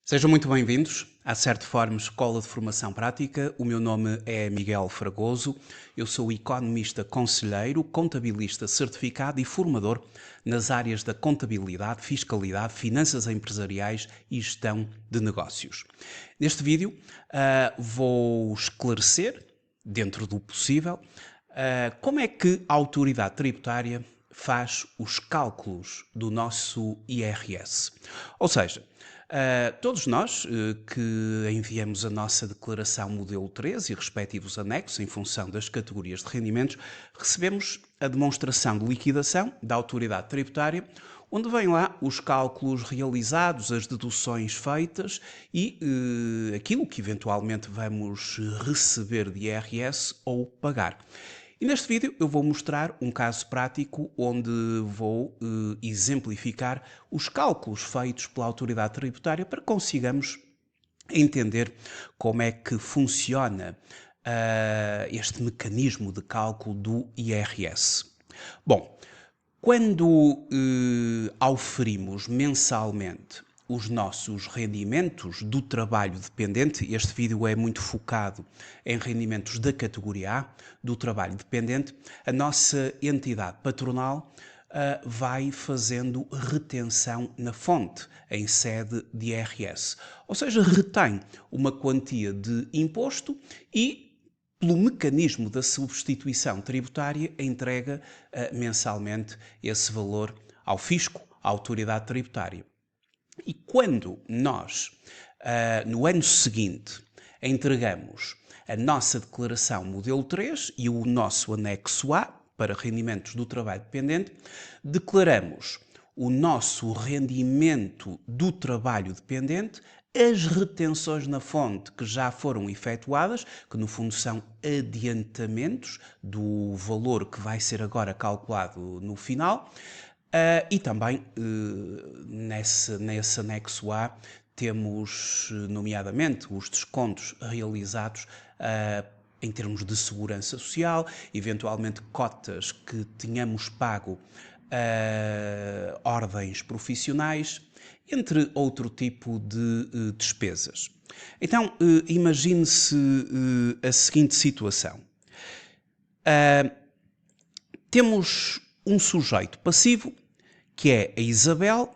Sejam muito bem-vindos à Certiform Escola de Formação Prática. O meu nome é Miguel Fragoso. Eu sou economista conselheiro, contabilista certificado e formador nas áreas da contabilidade, fiscalidade, finanças empresariais e gestão de negócios. Neste vídeo vou esclarecer, dentro do possível, como é que a autoridade tributária faz os cálculos do nosso IRS. Ou seja, todos nós que enviamos a nossa declaração modelo 3 e respectivos anexos em função das categorias de rendimentos, recebemos a demonstração de liquidação da autoridade tributária, onde vêm lá os cálculos realizados, as deduções feitas e aquilo que eventualmente vamos receber de IRS ou pagar. E neste vídeo eu vou mostrar um caso prático onde vou exemplificar os cálculos feitos pela autoridade tributária para que consigamos entender como é que funciona este mecanismo de cálculo do IRS. Bom, quando auferimos mensalmente os nossos rendimentos do trabalho dependente, este vídeo é muito focado em rendimentos da categoria A, do trabalho dependente, a nossa entidade patronal vai fazendo retenção na fonte, em sede de IRS. Ou seja, retém uma quantia de imposto e pelo mecanismo da substituição tributária, entrega mensalmente esse valor ao fisco, à autoridade tributária. E quando nós, no ano seguinte, entregamos a nossa declaração modelo 3 e o nosso anexo A, para rendimentos do trabalho dependente, declaramos o nosso rendimento do trabalho dependente, as retenções na fonte que já foram efetuadas, que no fundo são adiantamentos do valor que vai ser agora calculado no final, e também nesse anexo A temos nomeadamente os descontos realizados em termos de segurança social, eventualmente cotas que tenhamos pago ordens profissionais, entre outro tipo de despesas. Então, imagine-se a seguinte situação. Temos um sujeito passivo, que é a Isabel.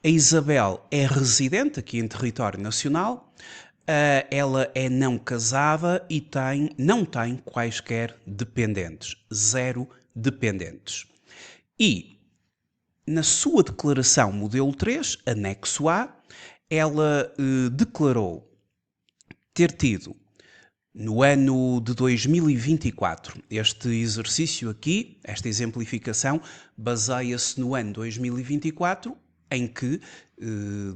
A Isabel é residente aqui em território nacional, ela é não casada e não tem quaisquer dependentes, 0 dependentes. E na sua declaração modelo 3, anexo A, ela declarou ter tido no ano de 2024, este exercício aqui, esta exemplificação, baseia-se no ano 2024, em que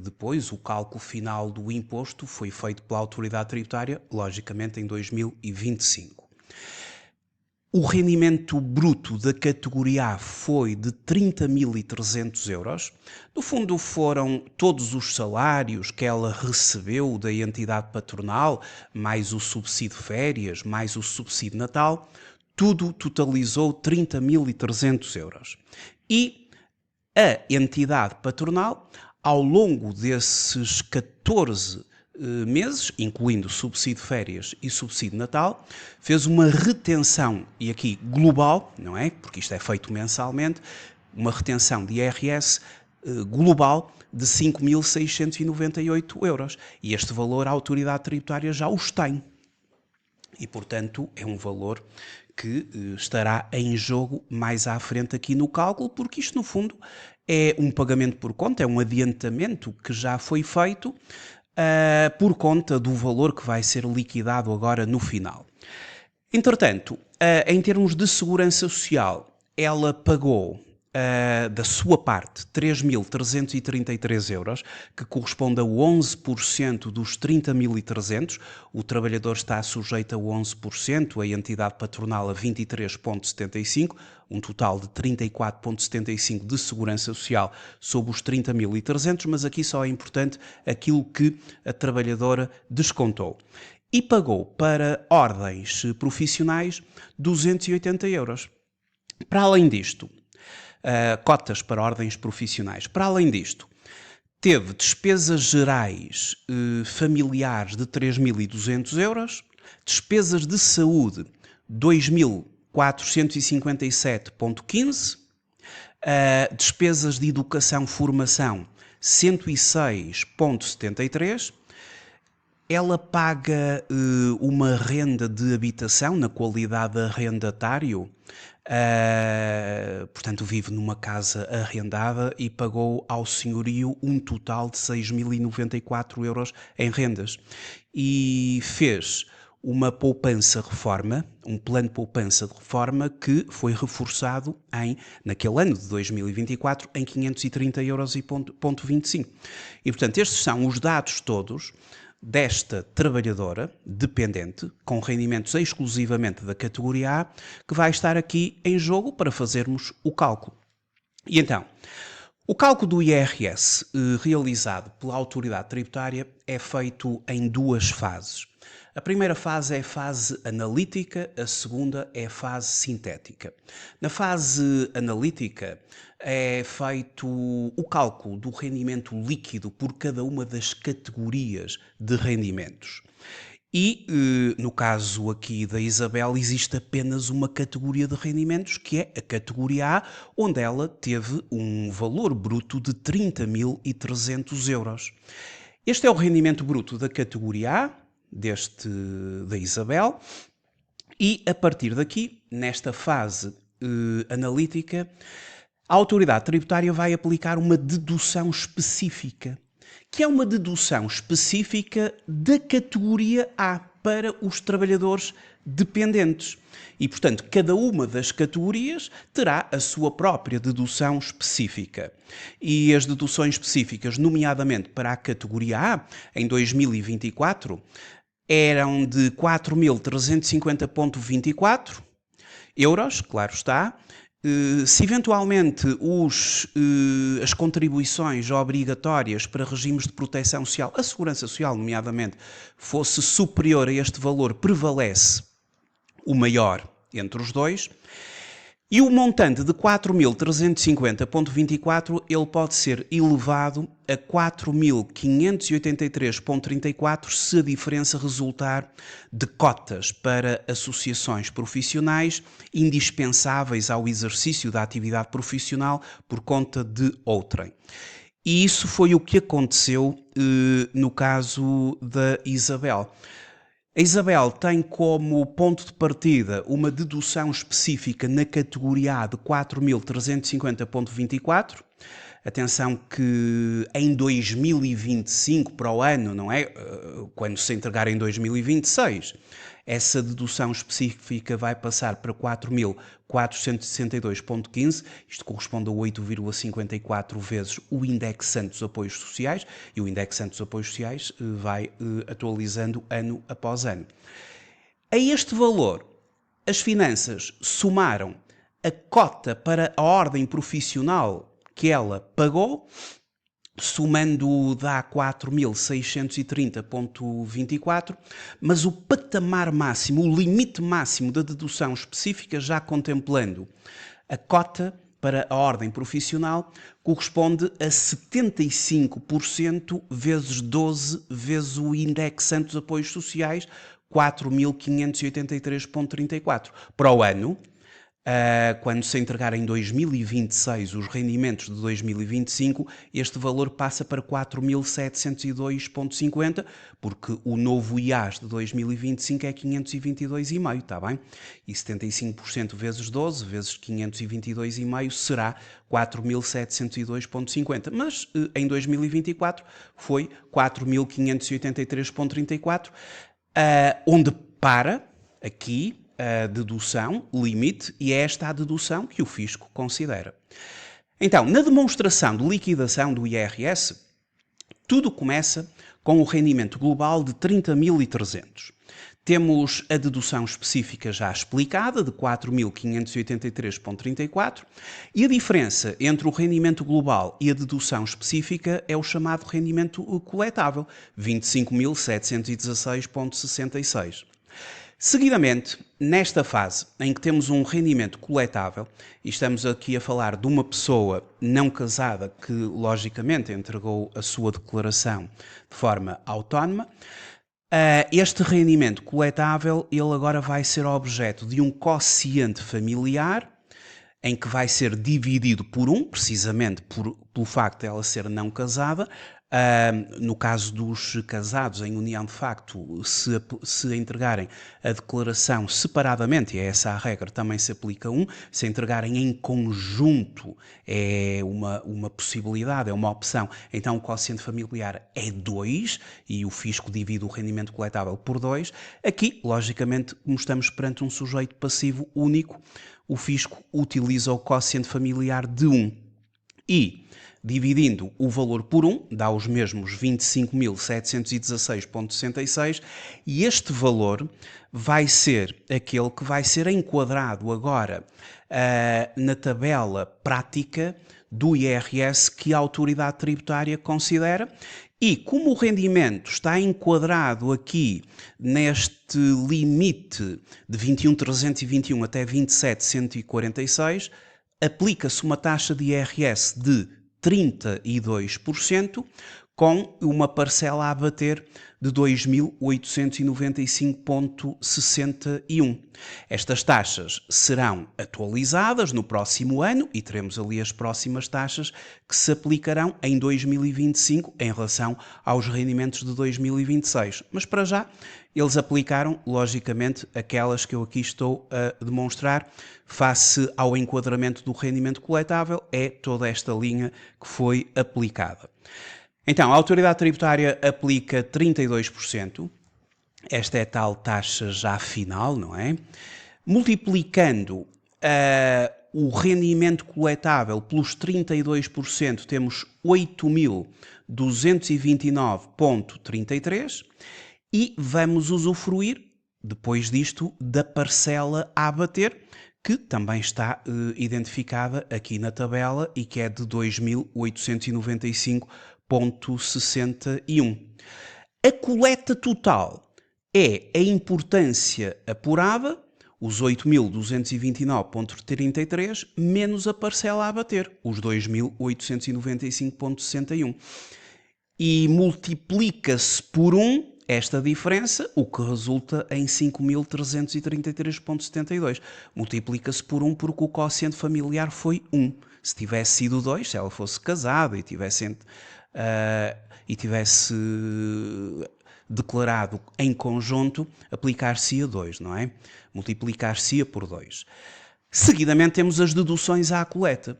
depois o cálculo final do imposto foi feito pela autoridade tributária, logicamente em 2025. O rendimento bruto da categoria A foi de 30.300 euros. No fundo, foram todos os salários que ela recebeu da entidade patronal, mais o subsídio de férias, mais o subsídio de Natal. Tudo totalizou 30.300 euros. E a entidade patronal, ao longo desses 14 meses, incluindo subsídio de férias e subsídio de Natal, fez uma retenção, e aqui global, não é? Porque isto é feito mensalmente, uma retenção de IRS global de 5.698 euros. E este valor a autoridade tributária já os tem. E, portanto, é um valor que estará em jogo mais à frente aqui no cálculo, porque isto, no fundo, é um pagamento por conta, é um adiantamento que já foi feito por conta do valor que vai ser liquidado agora no final. Entretanto, em termos de segurança social, ela pagou da sua parte 3.333 euros, que corresponde a 11% dos 30.300. O trabalhador está sujeito a 11%, a entidade patronal a 23,75%, um total de 34,75% de segurança social sobre os 30.300, mas aqui só é importante aquilo que a trabalhadora descontou. E pagou para ordens profissionais 280 euros. Para além disto, cotas para ordens profissionais. Para além disto, teve despesas gerais familiares de 3.200 euros, despesas de saúde 2.457,15, despesas de educação formação 106,73. Ela paga uma renda de habitação na qualidade de arrendatário, portanto vive numa casa arrendada e pagou ao senhorio um total de 6.094 euros em rendas. E fez uma poupança-reforma, um plano de poupança de reforma que foi reforçado naquele ano de 2024 em 530 euros e ponto 25. E portanto estes são os dados todos desta trabalhadora dependente, com rendimentos exclusivamente da categoria A, que vai estar aqui em jogo para fazermos o cálculo. E então, o cálculo do IRS realizado pela autoridade tributária é feito em duas fases. A primeira fase é a fase analítica, a segunda é a fase sintética. Na fase analítica é feito o cálculo do rendimento líquido por cada uma das categorias de rendimentos. E, no caso aqui da Isabel, existe apenas uma categoria de rendimentos, que é a categoria A, onde ela teve um valor bruto de 30.300 euros. Este é o rendimento bruto da categoria A, da Isabel, e a partir daqui, nesta fase analítica, a autoridade tributária vai aplicar uma dedução específica, que é uma dedução específica da categoria A para os trabalhadores dependentes. E, portanto, cada uma das categorias terá a sua própria dedução específica. E as deduções específicas, nomeadamente para a categoria A, em 2024, eram de 4.350,24 euros, claro está. Se eventualmente as contribuições obrigatórias para regimes de proteção social, a segurança social, nomeadamente, fosse superior a este valor, prevalece o maior entre os dois. E o montante de 4.350,24 ele pode ser elevado a 4.583,34 se a diferença resultar de cotas para associações profissionais indispensáveis ao exercício da atividade profissional por conta de outrem. E isso foi o que aconteceu no caso da Isabel. A Isabel tem como ponto de partida uma dedução específica na categoria A de 4.350,24. Atenção que em 2025, para o ano, não é? Quando se entregar em 2026, essa dedução específica vai passar para 4.462,15. Isto corresponde a 8,54 vezes o indexante dos apoios sociais, e o indexante dos apoios sociais vai atualizando ano após ano. A este valor, as finanças somaram a cota para a ordem profissional que ela pagou, somando dá 4.630,24, mas o patamar máximo, o limite máximo da dedução específica, já contemplando a cota para a ordem profissional, corresponde a 75% vezes 12 vezes o indexante dos apoios sociais, 4.583,34. Para o ano, quando se entregar em 2026 os rendimentos de 2025, este valor passa para 4.702,50, porque o novo IAS de 2025 é 522,5, está bem? E 75% vezes 12 vezes 522,5 será 4.702,50, mas em 2024 foi 4.583,34, onde para aqui a dedução limite, e é esta a dedução que o fisco considera. Então, na demonstração de liquidação do IRS, tudo começa com o rendimento global de 30.300. Temos a dedução específica já explicada, de 4.583,34, e a diferença entre o rendimento global e a dedução específica é o chamado rendimento coletável, 25.716,66. Seguidamente, nesta fase em que temos um rendimento coletável, e estamos aqui a falar de uma pessoa não casada que, logicamente, entregou a sua declaração de forma autónoma, este rendimento coletável, ele agora vai ser objeto de um quociente familiar, em que vai ser dividido por 1, precisamente pelo facto de ela ser não casada. No caso dos casados em união de facto, se entregarem a declaração separadamente, e é essa a regra, também se aplica 1, se entregarem em conjunto é uma possibilidade, é uma opção, então o quociente familiar é 2 e o fisco divide o rendimento coletável por 2. Aqui, logicamente, como estamos perante um sujeito passivo único, o fisco utiliza o quociente familiar de 1 e, dividindo o valor por 1, dá os mesmos 25.716,66 e este valor vai ser aquele que vai ser enquadrado agora na tabela prática do IRS que a autoridade tributária considera. E como o rendimento está enquadrado aqui neste limite de 21.321 até 27.146, aplica-se uma taxa de IRS de 32%, com uma parcela a abater de 2.895,61. Estas taxas serão atualizadas no próximo ano e teremos ali as próximas taxas que se aplicarão em 2025 em relação aos rendimentos de 2026. Mas para já, eles aplicaram, logicamente, aquelas que eu aqui estou a demonstrar face ao enquadramento do rendimento coletável, é toda esta linha que foi aplicada. Então, a autoridade tributária aplica 32%, esta é a tal taxa já final, não é? Multiplicando o rendimento coletável pelos 32%, temos 8.229,33 e vamos usufruir, depois disto, da parcela a abater, que também está identificada aqui na tabela e que é de 2.895,61. A coleta total é a importância apurada, os 8.229,33, menos a parcela a abater, os 2.895,61. E multiplica-se por 1 esta diferença, o que resulta em 5.333,72. Multiplica-se por 1 porque o quociente familiar foi 1. Se tivesse sido 2, se ela fosse casada e tivesse declarado em conjunto, aplicar-se-ia 2, não é? Multiplicar-se-ia por 2. Seguidamente temos as deduções à coleta.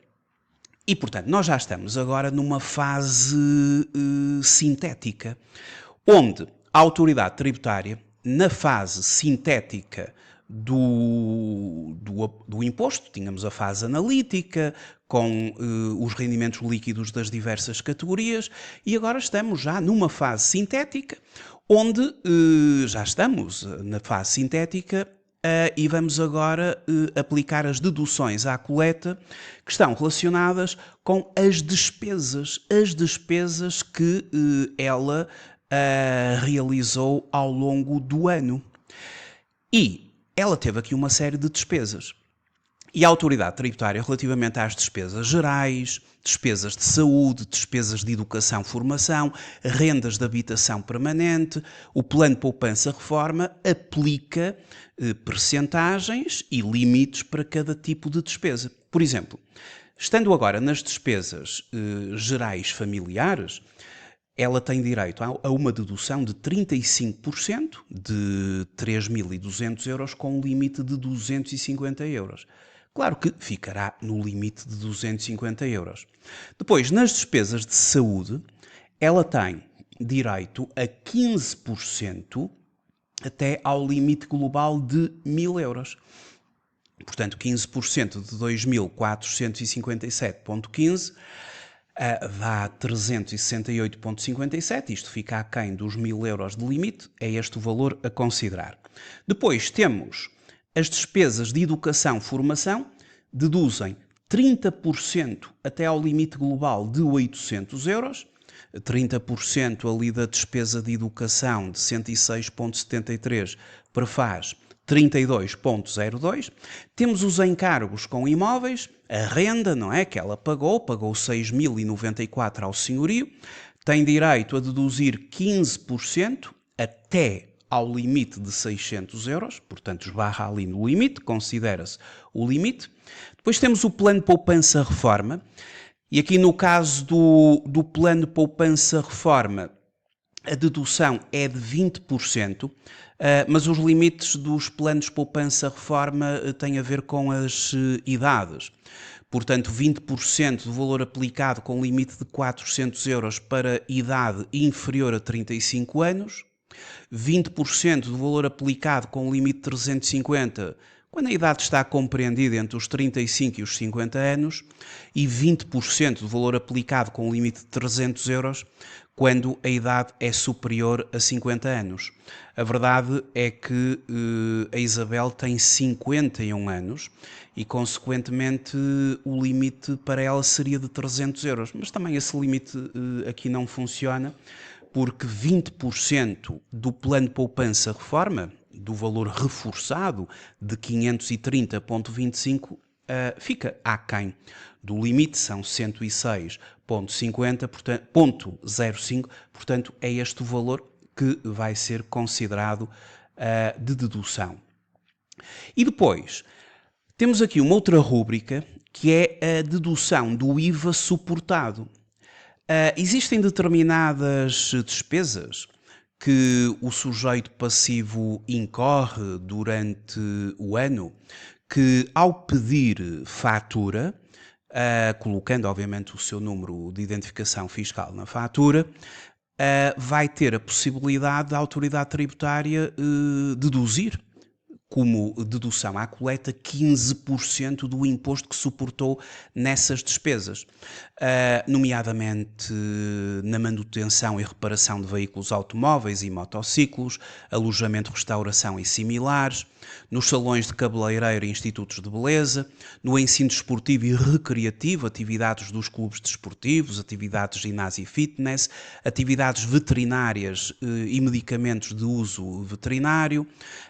E, portanto, nós já estamos agora numa fase sintética, onde a autoridade tributária, na fase sintética do imposto, tínhamos a fase analítica, com os rendimentos líquidos das diversas categorias, e agora estamos já numa fase sintética, onde já estamos na fase sintética e vamos agora aplicar as deduções à coleta que estão relacionadas com as despesas que ela realizou ao longo do ano. E ela teve aqui uma série de despesas. E a autoridade tributária, relativamente às despesas gerais, despesas de saúde, despesas de educação, formação, rendas de habitação permanente, o plano de poupança-reforma, aplica percentagens e limites para cada tipo de despesa. Por exemplo, estando agora nas despesas gerais familiares, ela tem direito a uma dedução de 35% de 3.200 euros com um limite de 250 euros. Claro que ficará no limite de 250 euros. Depois, nas despesas de saúde, ela tem direito a 15% até ao limite global de 1.000 euros. Portanto, 15% de 2.457,15 dá 368,57, isto fica aquém dos 1.000 euros de limite, é este o valor a considerar. Depois temos as despesas de educação, formação, deduzem 30% até ao limite global de 800 euros, 30% ali da despesa de educação de 106,73 prefaz 32,02. Temos os encargos com imóveis, a renda, não é? Que ela pagou 6.094 ao senhorio, tem direito a deduzir 15% até ao limite de 600 euros, portanto esbarra ali no limite, considera-se o limite. Depois temos o plano de poupança-reforma, e aqui no caso do plano de poupança-reforma, a dedução é de 20%, mas os limites dos planos de poupança-reforma têm a ver com as idades. Portanto, 20% do valor aplicado com limite de 400 euros para idade inferior a 35 anos, 20% do valor aplicado com limite de 350 quando a idade está compreendida entre os 35 e os 50 anos, e 20% do valor aplicado com limite de 300 euros quando a idade é superior a 50 anos. A verdade é que a Isabel tem 51 anos e, consequentemente, o limite para ela seria de 300 euros. Mas também esse limite aqui não funciona, porque 20% do plano de poupança-reforma, do valor reforçado de 530,25, fica aquém do limite, são 106,05, portanto é este o valor que vai ser considerado de dedução. E depois temos aqui uma outra rúbrica que é a dedução do IVA suportado. Existem determinadas despesas que o sujeito passivo incorre durante o ano que, ao pedir fatura, colocando obviamente o seu número de identificação fiscal na fatura, vai ter a possibilidade da autoridade tributária deduzir como dedução à coleta 15% do imposto que suportou nessas despesas, nomeadamente na manutenção e reparação de veículos automóveis e motociclos, alojamento, restauração e similares, nos salões de cabeleireiro e institutos de beleza, no ensino desportivo e recreativo, atividades dos clubes desportivos, atividades de ginásio e fitness, atividades veterinárias e medicamentos de uso veterinário.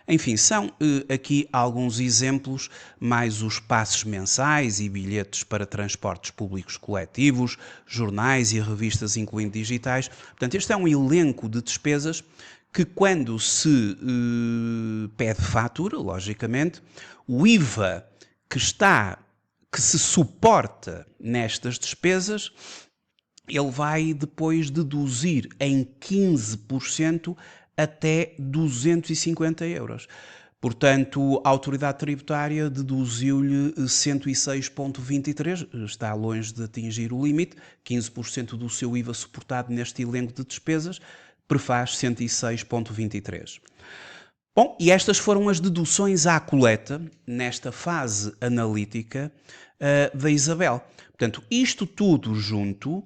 Enfim, são aqui alguns exemplos, mais os passes mensais e bilhetes para transportes públicos coletivos, jornais e revistas, incluindo digitais. Portanto, este é um elenco de despesas que, quando se pede fatura, logicamente, o IVA que se suporta nestas despesas, ele vai depois deduzir em 15% até 250 euros. Portanto, a autoridade tributária deduziu-lhe 106,23, está longe de atingir o limite, 15% do seu IVA suportado neste elenco de despesas, prefaz 106,23. Bom, e estas foram as deduções à coleta nesta fase analítica da Isabel. Portanto, isto tudo junto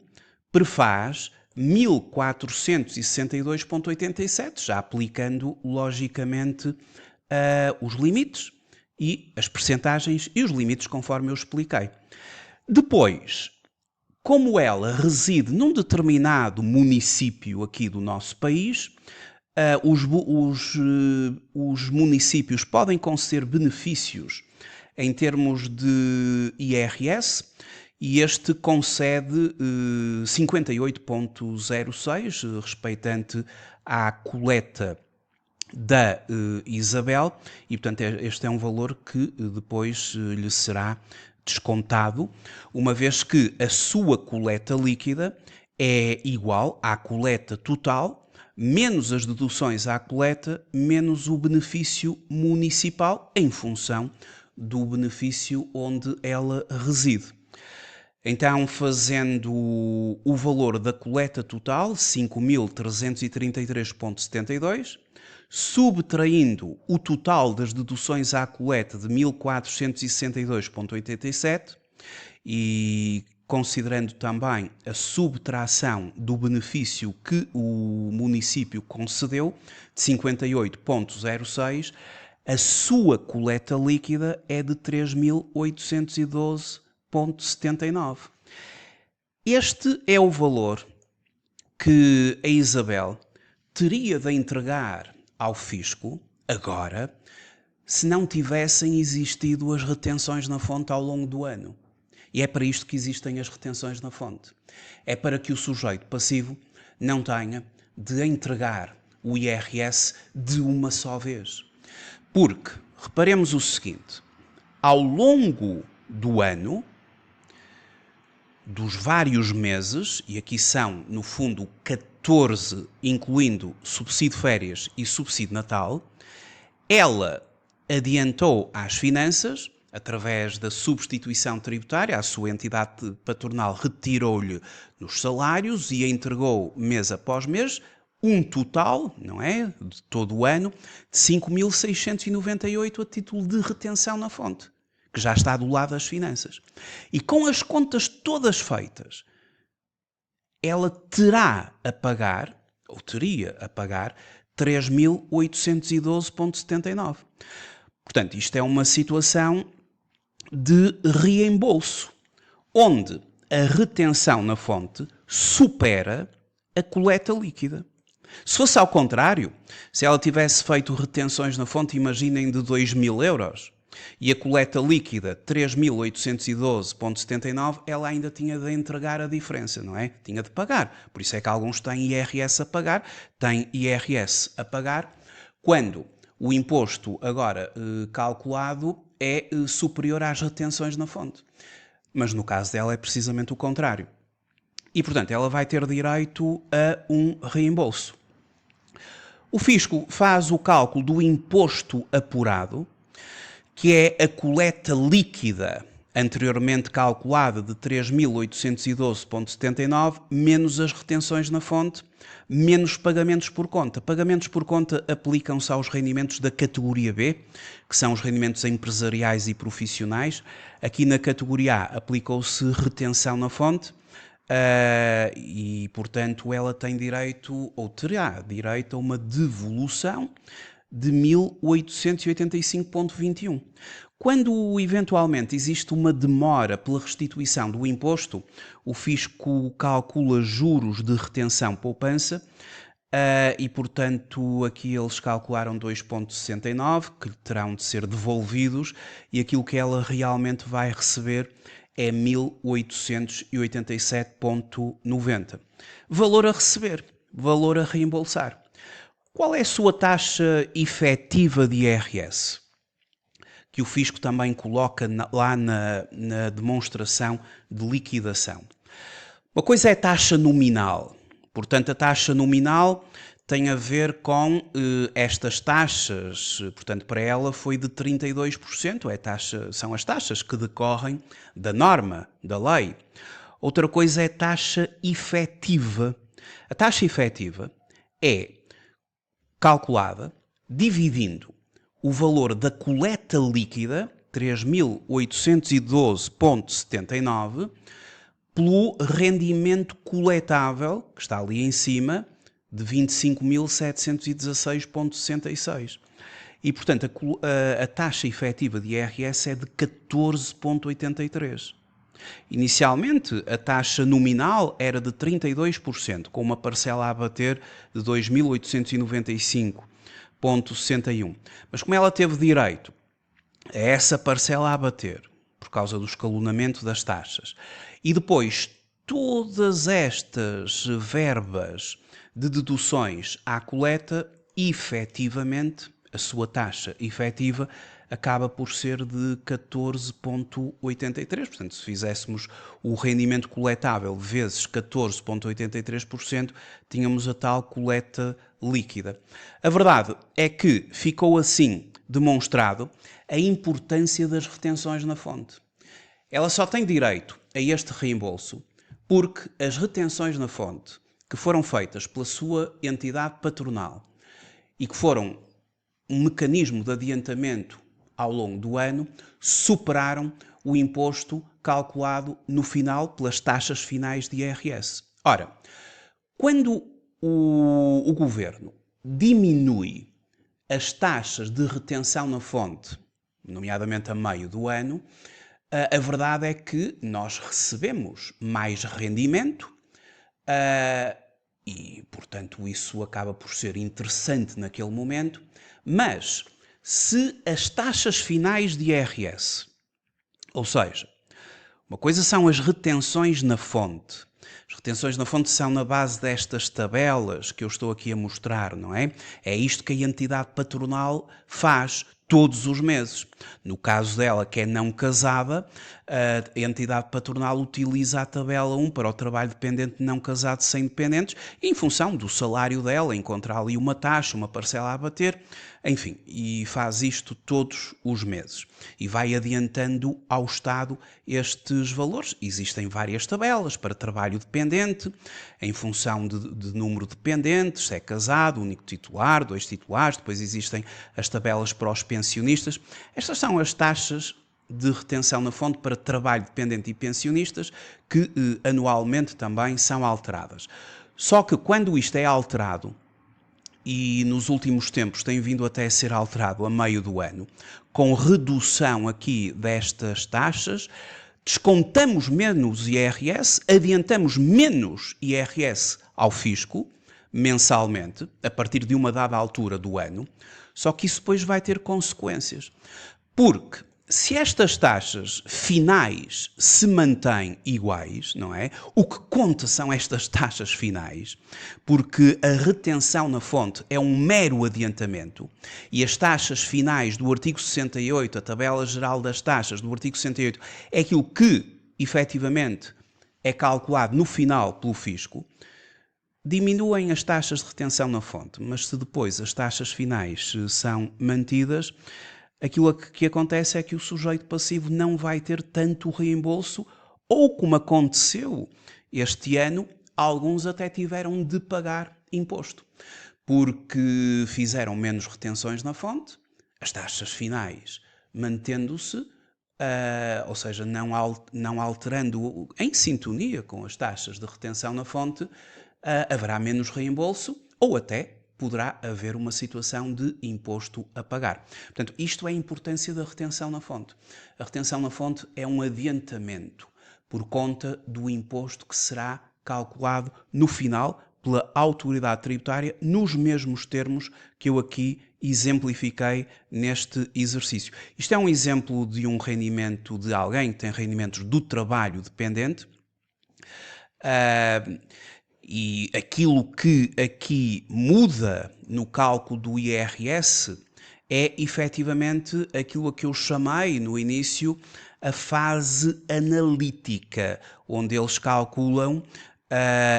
prefaz 1.462,87, já aplicando logicamente os limites e as percentagens e os limites conforme eu expliquei. Depois, como ela reside num determinado município aqui do nosso país, os municípios podem conceder benefícios em termos de IRS, e este concede 58,06 respeitante à coleta da Isabel, e portanto este é um valor que depois lhe será descontado, uma vez que a sua coleta líquida é igual à coleta total, menos as deduções à coleta, menos o benefício municipal, em função do benefício onde ela reside. Então, fazendo o valor da coleta total, 5.333,72, subtraindo o total das deduções à coleta de 1.462,87 e considerando também a subtração do benefício que o município concedeu, de 58,06, a sua coleta líquida é de 3.812,79. Este é o valor que a Isabel teria de entregar ao fisco agora, se não tivessem existido as retenções na fonte ao longo do ano. E é para isto que existem as retenções na fonte. É para que o sujeito passivo não tenha de entregar o IRS de uma só vez. Porque, reparemos o seguinte, ao longo do ano, dos vários meses, e aqui são, no fundo, 14, incluindo subsídio de férias e subsídio de Natal, ela adiantou às finanças, através da substituição tributária, a sua entidade patronal retirou-lhe nos salários e a entregou mês após mês, um total, não é, de todo o ano, de 5.698 a título de retenção na fonte, que já está do lado das finanças. E com as contas todas feitas, ela terá a pagar, ou teria a pagar, 3.812,79. Portanto, isto é uma situação de reembolso, onde a retenção na fonte supera a coleta líquida. Se fosse ao contrário, se ela tivesse feito retenções na fonte, imaginem, de 2.000 euros, e a coleta líquida 3.812,79, ela ainda tinha de entregar a diferença, não é? Tinha de pagar. Por isso é que alguns têm IRS a pagar, quando o imposto agora calculado é superior às retenções na fonte. Mas no caso dela é precisamente o contrário. E, portanto, ela vai ter direito a um reembolso. O fisco faz o cálculo do imposto apurado, que é a coleta líquida anteriormente calculada de 3.812,79, menos as retenções na fonte, menos pagamentos por conta. Pagamentos por conta aplicam-se aos rendimentos da categoria B, que são os rendimentos empresariais e profissionais. Aqui na categoria A aplicou-se retenção na fonte, e, portanto, ela tem direito, ou terá direito, a uma devolução de 1.885,21. Quando eventualmente existe uma demora pela restituição do imposto, o fisco calcula juros de retenção poupança e, portanto, aqui eles calcularam 2,69 que terão de ser devolvidos e aquilo que ela realmente vai receber é 1.887,90. Valor a receber, valor a reembolsar. Qual é a sua taxa efetiva de IRS? Que o fisco também coloca lá na demonstração de liquidação. Uma coisa é a taxa nominal. Portanto, a taxa nominal tem a ver com estas taxas. Portanto, para ela foi de 32%. São as taxas que decorrem da norma, da lei. Outra coisa é a taxa efetiva. A taxa efetiva é calculada dividindo o valor da coleta líquida, 3.812,79, pelo rendimento coletável, que está ali em cima, de 25.716,66. E, portanto, a taxa efetiva de IRS é de 14,83. Inicialmente, a taxa nominal era de 32%, com uma parcela a abater de 2.895,61. Mas como ela teve direito a essa parcela a abater, por causa do escalonamento das taxas, e depois todas estas verbas de deduções à coleta, efetivamente, a sua taxa efetiva acaba por ser de 14,83%. Portanto, se fizéssemos o rendimento coletável vezes 14,83%, tínhamos a tal coleta líquida. A verdade é que ficou assim demonstrado a importância das retenções na fonte. Ela só tem direito a este reembolso porque as retenções na fonte que foram feitas pela sua entidade patronal e que foram um mecanismo de adiantamento ao longo do ano, superaram o imposto calculado no final pelas taxas finais de IRS. Ora, quando o governo diminui as taxas de retenção na fonte, nomeadamente a meio do ano, a verdade é que nós recebemos mais rendimento e, portanto, isso acaba por ser interessante naquele momento, mas se as taxas finais de IRS, ou seja, uma coisa são as retenções na fonte. As retenções na fonte são na base destas tabelas que eu estou aqui a mostrar, não é? É isto que a entidade patronal faz todos os meses. No caso dela, que é não casada, a entidade patronal utiliza a tabela 1 para o trabalho dependente não casado sem dependentes, e em função do salário dela, encontra ali uma taxa, uma parcela a bater, enfim, e faz isto todos os meses. E vai adiantando ao Estado estes valores. Existem várias tabelas para trabalho dependente, em função de número de dependentes, se é casado, único titular, 2 titulares, depois existem as tabelas para os pensionistas. Estas são as taxas de retenção na fonte para trabalho dependente e pensionistas que anualmente também são alteradas. Só que quando isto é alterado, e nos últimos tempos tem vindo até a ser alterado a meio do ano, com redução aqui destas taxas, descontamos menos IRS, adiantamos menos IRS ao fisco, mensalmente, a partir de uma dada altura do ano, só que isso depois vai ter consequências. Porque se estas taxas finais se mantêm iguais, não é? O que conta são estas taxas finais, porque a retenção na fonte é um mero adiantamento e as taxas finais do artigo 68, a tabela geral das taxas do artigo 68, é aquilo que, efetivamente, é calculado no final pelo fisco. Diminuem as taxas de retenção na fonte, mas se depois as taxas finais são mantidas, aquilo que acontece é que o sujeito passivo não vai ter tanto reembolso, ou como aconteceu este ano, alguns até tiveram de pagar imposto, porque fizeram menos retenções na fonte, as taxas finais mantendo-se, ou seja, não alterando em sintonia com as taxas de retenção na fonte, haverá menos reembolso ou até poderá haver uma situação de imposto a pagar. Portanto, isto é a importância da retenção na fonte. A retenção na fonte é um adiantamento por conta do imposto que será calculado no final pela autoridade tributária nos mesmos termos que eu aqui exemplifiquei neste exercício. Isto é um exemplo de um rendimento de alguém que tem rendimentos do trabalho dependente. E aquilo que aqui muda no cálculo do IRS é efetivamente aquilo a que eu chamei no início a fase analítica, onde eles calculam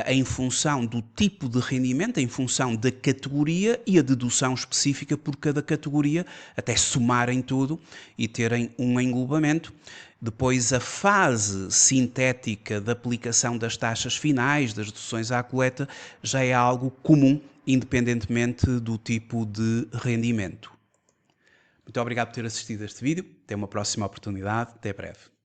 em função do tipo de rendimento, em função da categoria e a dedução específica por cada categoria, até somarem tudo e terem um englobamento. Depois, a fase sintética da aplicação das taxas finais, das deduções à coleta, já é algo comum, independentemente do tipo de rendimento. Muito obrigado por ter assistido a este vídeo. Até uma próxima oportunidade. Até breve.